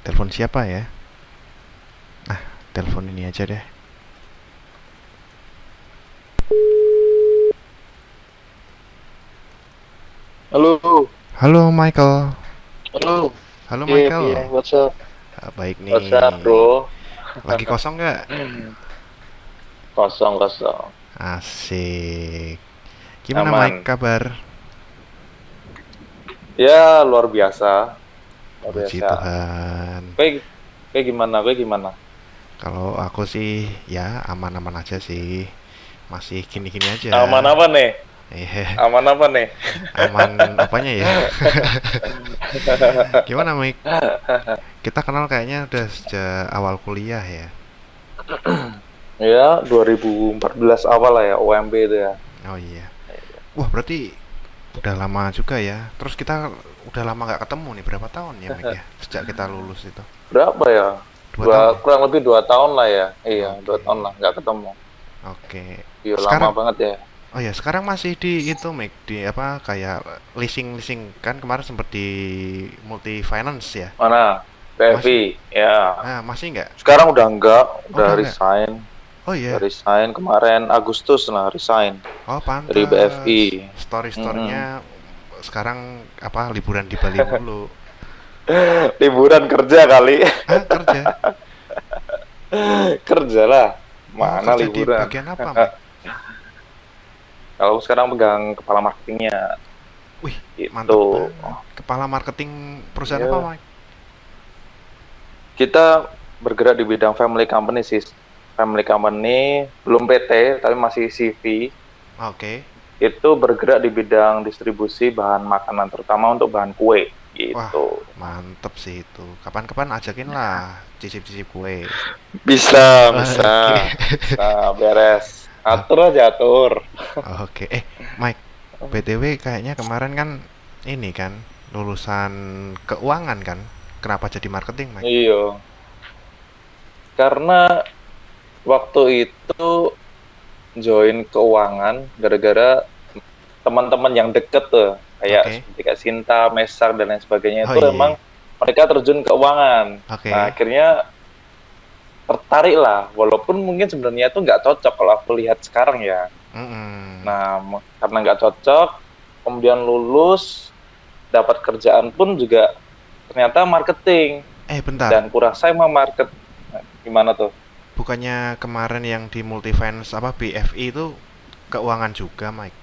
Telepon siapa ya? Telepon ini aja deh. Halo, Halo Michael. halo. Halo Piye, piye, Michael. what's up? Baik What's up, nih. bro? Lagi kosong nggak? Kosong, kosong. Asik. Gimana Mike Aman. kabar? Ya, luar biasa. Luar Puji biasa. Tuhan. Kowe, kowe gimana? Kowe gimana? Kalau aku sih ya aman-aman aja sih. Masih gini-gini aja. Aman apa nih? Eh, Aman apa nih? aman apanya ya? Gimana Mike? Kita kenal kayaknya udah sejak awal kuliah ya. Ya, 2014 awal lah ya, UMB itu ya. Oh iya. Wah berarti udah lama juga ya. Terus kita udah lama nggak ketemu nih. Berapa tahun ya Mike ya? Sejak kita lulus itu. Berapa ya? 2 tahun ya? Kurang lebih 2 tahun lah ya. Iya, dua Oke. tahun lah nggak ketemu. Oke. Iya, lama Sekarang, banget ya. oh ya sekarang masih di itu Mike. Di apa kayak leasing-leasing kan kemarin sempat di multi finance ya? Mana? Masih, PFI, ya. masih nggak? Sekarang udah enggak, Oh udah udah nggak? resign. Oh Udah iya. resign kemarin Agustus lah resign Oh dari pantas. BFI. Mm-mm. Story-storynya sekarang apa liburan di Bali mulu. Liburan kerja kali. Kerja. Kerja lah. Oh Mana kerja di liburan? bagian apa Mike? Kalau sekarang pegang kepala marketingnya Wih, mantep itu. banget. Kepala marketing perusahaan apa, Ya, Mike? kita bergerak di bidang family company sih. Family company belum PT tapi masih CV. Oke. Itu bergerak di bidang distribusi bahan makanan terutama untuk bahan kue Wah, gitu. mantep sih itu. Kapan-kapan ajakin lah cicip-cicip kue. Bisa, bisa, Oke. bisa beres. Ah, Atur aja atur. oke. Mike, BTW kayaknya kemarin kan ini kan lulusan keuangan kan? Kenapa jadi marketing, Mike? Iya, karena waktu itu join keuangan gara-gara teman-teman yang deket tuh, kayak Oke. seperti Kak Sinta, Mesar dan lain sebagainya Oh itu iya, emang iya. mereka terjun keuangan. Nah, Oke. akhirnya tertarik lah, walaupun mungkin sebenarnya itu nggak cocok kalau aku lihat sekarang ya. Mm-mm. Nah, karena nggak cocok, kemudian lulus, dapat kerjaan pun juga ternyata marketing Bentar. dan kurasa emang market. Nah, gimana tuh? Bukannya kemarin yang di Multifinance apa BFI itu keuangan juga, Mike?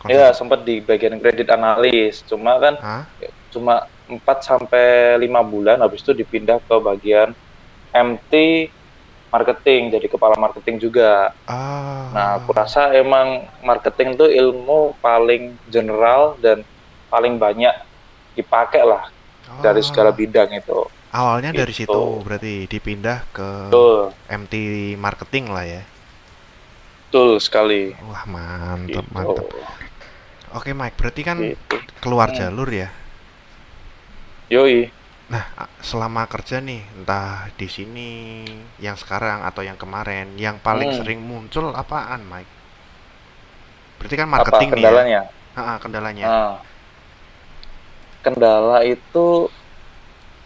Ya, Konsultan. sempat di bagian kredit analis, cuma kan Hah? cuma 4 sampai 5 bulan habis itu dipindah ke bagian MT marketing, jadi kepala marketing juga. Nah, aku Ah. rasa emang marketing itu ilmu paling general dan paling banyak dipakai lah dari segala Oh. bidang itu. Awalnya dari situ Gitu. berarti dipindah ke Betul, MT marketing lah ya. betul sekali. Wah, mantep, Gitu. mantep. Oke, Mike, berarti kan Gitu. keluar Hmm. jalur ya. Yoi. Nah, selama kerja nih, entah di sini yang sekarang atau yang kemarin, yang paling Hmm. sering muncul apaan, Mike? Berarti kan Apa marketing nih ya. kendalanya? Kendalanya. Nah, kendala itu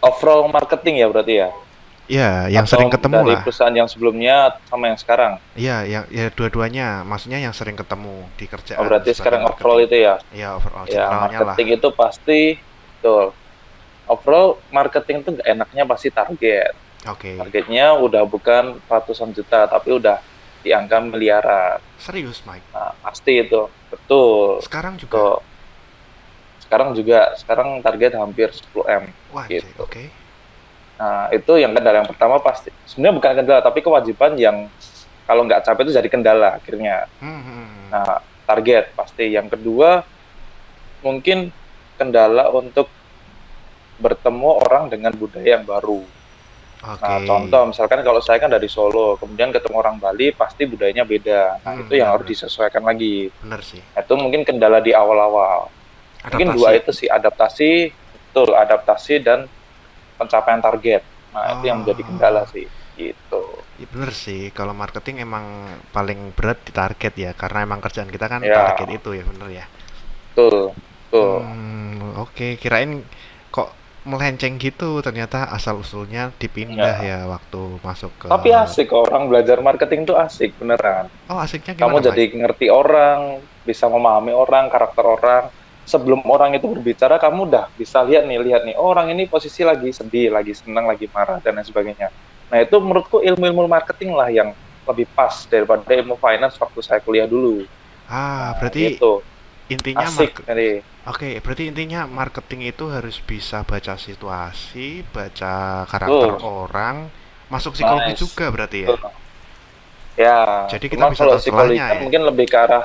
overall marketing ya berarti ya? Ya, yang sering Atau ketemu dari lah. perusahaan yang sebelumnya sama yang sekarang? Iya, yang ya dua-duanya, maksudnya yang sering ketemu di Oh, kerjaan berarti sebagai sekarang overall marketing. itu ya? Iya, overall Ya, generalnya lah. marketing itu pasti, betul. Overall marketing itu nggak enaknya pasti target. Oke. Targetnya udah bukan ratusan juta, tapi udah di angka miliaran. Serius, Mike? Nah, pasti itu. Betul. Sekarang juga? Tuh. Sekarang target hampir 10 M Wah, anjay, gitu. oke. Nah, itu yang kendala yang pertama pasti. Sebenarnya bukan kendala, tapi kewajiban yang kalau nggak capai itu jadi kendala akhirnya. Hmm. Nah, target pasti. Yang kedua, mungkin kendala untuk bertemu orang dengan budaya yang baru. Nah, Oke. contoh misalkan kalau saya kan dari Solo, kemudian ketemu orang Bali, pasti budayanya beda. Nah, itu yang harus Benar-benar. disesuaikan lagi. Benar sih. Nah, itu mungkin kendala di awal-awal. Mungkin dua Adaptasi. itu sih, adaptasi, betul, adaptasi dan pencapaian target. Nah, itu yang menjadi kendala Oh, sih. Gitu. iya bener sih. Kalau marketing emang paling berat di target ya, karena emang kerjaan kita kan target Ya, itu ya, bener ya. betul, betul. Oke, kirain kok melenceng gitu, ternyata asal usulnya dipindah Ya. ya waktu masuk ke. Tapi asik kok, orang belajar marketing tuh asik beneran. Oh, asiknya Kamu gimana, Mike? jadi ngerti orang, bisa memahami orang, karakter orang. Sebelum orang itu berbicara, kamu udah bisa lihat nih, oh, orang ini posisi lagi sedih, lagi senang, lagi marah, dan lain sebagainya. Nah, itu menurutku ilmu-ilmu marketing lah yang lebih pas daripada ilmu finance waktu saya kuliah dulu. Nah, Berarti gitu. intinya Asik, jadi. Oke, berarti intinya marketing itu harus bisa baca situasi, baca karakter Tuh, orang, masuk psikologi nice. juga berarti ya. Tuh. Ya, Jadi kita cuma bisa kalau tahu psikologi celahnya kan ya. mungkin lebih ke arah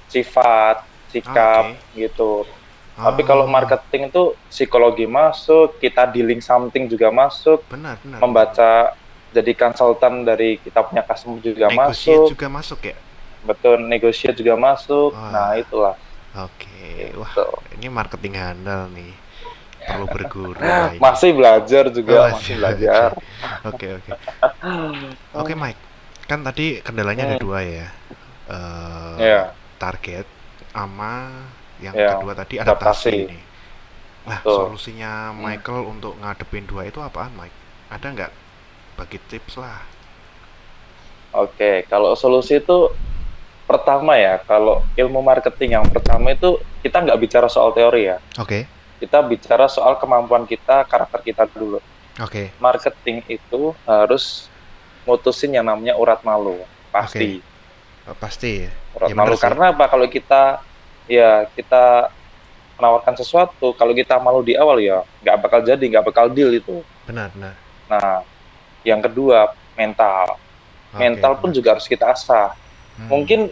sifat, sikap, Oke. gitu. Tapi kalau Oh, marketing itu psikologi masuk, kita dealing something juga masuk, benar, benar, benar. membaca jadi konsultan dari kita punya customer juga Negotiate masuk, juga masuk ya. betul negotiate juga masuk. Nah, Wah, itulah oke. Wah, itu. ini marketing handal nih. Perlu berguru lah ini. Masih belajar Oh, juga, masih masih aja. belajar. Oke, oke. Oke, Mike. Kan tadi kendalanya ada Hmm, dua ya. ya, Target sama yang ya, kedua tadi adaptasi adaptasi. nih. Nah, Tuh. solusinya Hmm. Michael untuk ngadepin dua itu apaan, Mike? Ada nggak? Bagi tips lah. Oke, kalau solusi itu pertama ya, kalau ilmu marketing yang pertama itu kita nggak bicara soal teori ya, Oke, kita bicara soal kemampuan kita, karakter kita dulu. oke, Marketing itu harus mutusin yang namanya urat malu, oke. pasti Pasti ya. urat Ya bener malu. sih. Karena apa? Kalau kita menawarkan sesuatu, kalau kita malu di awal ya nggak bakal jadi, nggak bakal deal itu. Benar, benar. Nah, yang kedua mental, Oke, mental pun benar. juga harus kita asah. Hmm, Mungkin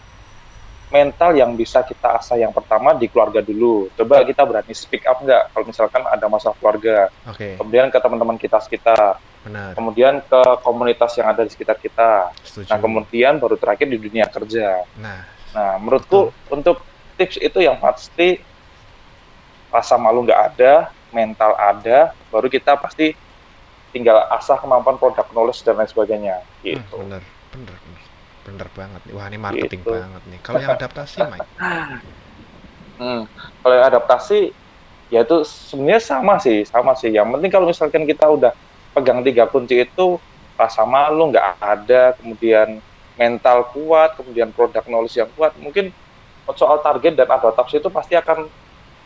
mental yang bisa kita asah yang pertama di keluarga dulu. Coba kita berani speak up nggak kalau misalkan ada masalah keluarga. oke, Kemudian ke teman-teman kita sekitar. benar. Kemudian ke komunitas yang ada di sekitar kita. Nah, Setuju. kemudian baru terakhir di dunia kerja. Nah, Nah, betul. menurutku untuk tips itu yang pasti rasa malu nggak ada, mental ada, baru kita pasti tinggal asah kemampuan produk knowledge dan lain sebagainya. Gitu. Bener, bener, bener. Bener banget nih. Wah, ini marketing Gitu. banget nih. Kalau yang adaptasi, Mike? Hmm. Kalau yang adaptasi, ya itu sebenarnya sama sih. Yang penting kalau misalkan kita udah pegang tiga kunci itu, rasa malu nggak ada, kemudian mental kuat, kemudian produk knowledge yang kuat, mungkin soal target dan adaptasi itu pasti akan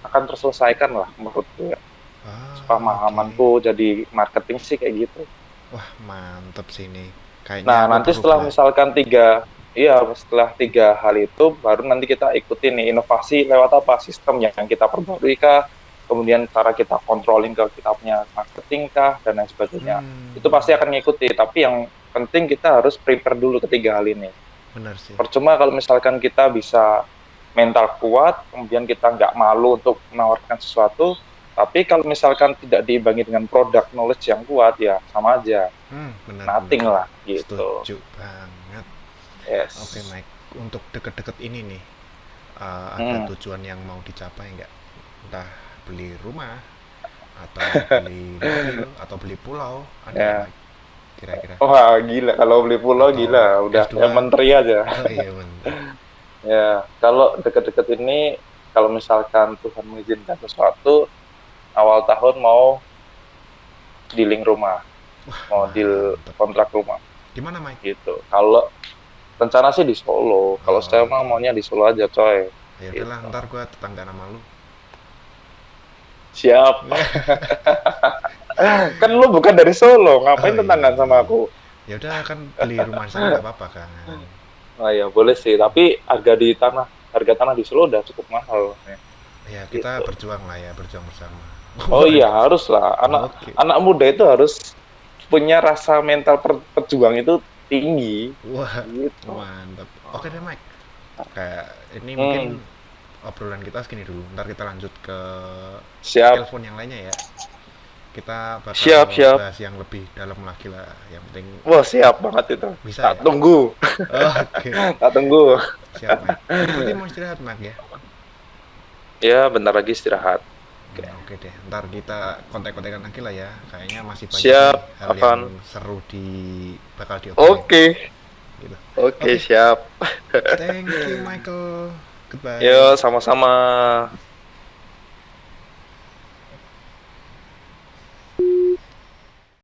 terselesaikan lah menurutku ya. Oke. Pemahamanku jadi marketing sih kayak gitu. Wah, mantep sih ini. Kayaknya Nah, aku nanti perlu setelah belajar. misalkan setelah tiga hal itu, baru nanti kita ikutin nih inovasi lewat apa, sistem yang kita perbarui kah, kemudian cara kita controlling ke kita punya marketing kah, dan lain sebagainya. Itu pasti akan ngikuti, tapi yang penting kita harus prepare dulu ketiga hal ini. Bener sih. Percuma kalau misalkan kita bisa mental kuat, kemudian kita nggak malu untuk menawarkan sesuatu, tapi kalau misalkan tidak diimbangi dengan produk knowledge yang kuat, ya sama aja, Bener-bener. nothing lah, gitu. Setuju banget. Oke, Yes. Mike. Untuk deket-deket ini nih, ada Hmm. tujuan yang mau dicapai nggak? Entah beli rumah, atau beli mobil, atau beli pulau. Ada nggak, Ya. Mike? Kira-kira. Wah, gila. Kalau beli pulau, Atau gila. Udah, ya S2. menteri aja. Oh iya, bener. Ya, kalau deket-deket ini, kalau misalkan Tuhan mengizinkan sesuatu, awal tahun mau dealing rumah, mau deal Mantep. kontrak rumah, Di mana, Mike? gitu. Kalau rencana sih di Solo. Kalau saya Oh mah iya. maunya di Solo aja, coy. Ya udahlah, Gitu. ntar gua tetangga nama lu. Siap. Kan lu bukan dari Solo, Oh ngapain iya. tetanggaan sama aku? Ya udah kan beli rumah di sana nggak apa-apa kan. Oh ya, boleh sih. Tapi harga tanah di Solo udah cukup mahal. Ya. Ya kita Gitu. berjuang lah ya, berjuang bersama. Oh iya, harus lah. Anak Oke. anak muda itu harus punya rasa mental perjuang itu tinggi. Wah, Gitu. mantap. Oke deh Mike. Kayak ini mungkin Hmm, obrolan kita segini dulu. Ntar kita lanjut ke siap, telepon yang lainnya ya. Kita siap, bakal siap. bahas yang lebih dalam lagi lah. Yang penting Wah, siap banget itu. bisa Tak ya. tunggu, Oke, tak tunggu. siap Mike. Ini berarti mau istirahat Mike ya. Ya, bentar lagi istirahat. Oke. Oke deh, ntar kita kontak-kontakan lagi lah ya. Kayaknya masih banyak nih Siap, hal yang Avan. seru bakal diobrolin. Oke, Gitu. oke, Oke, siap. thank you Michael. Goodbye. Yo, sama-sama.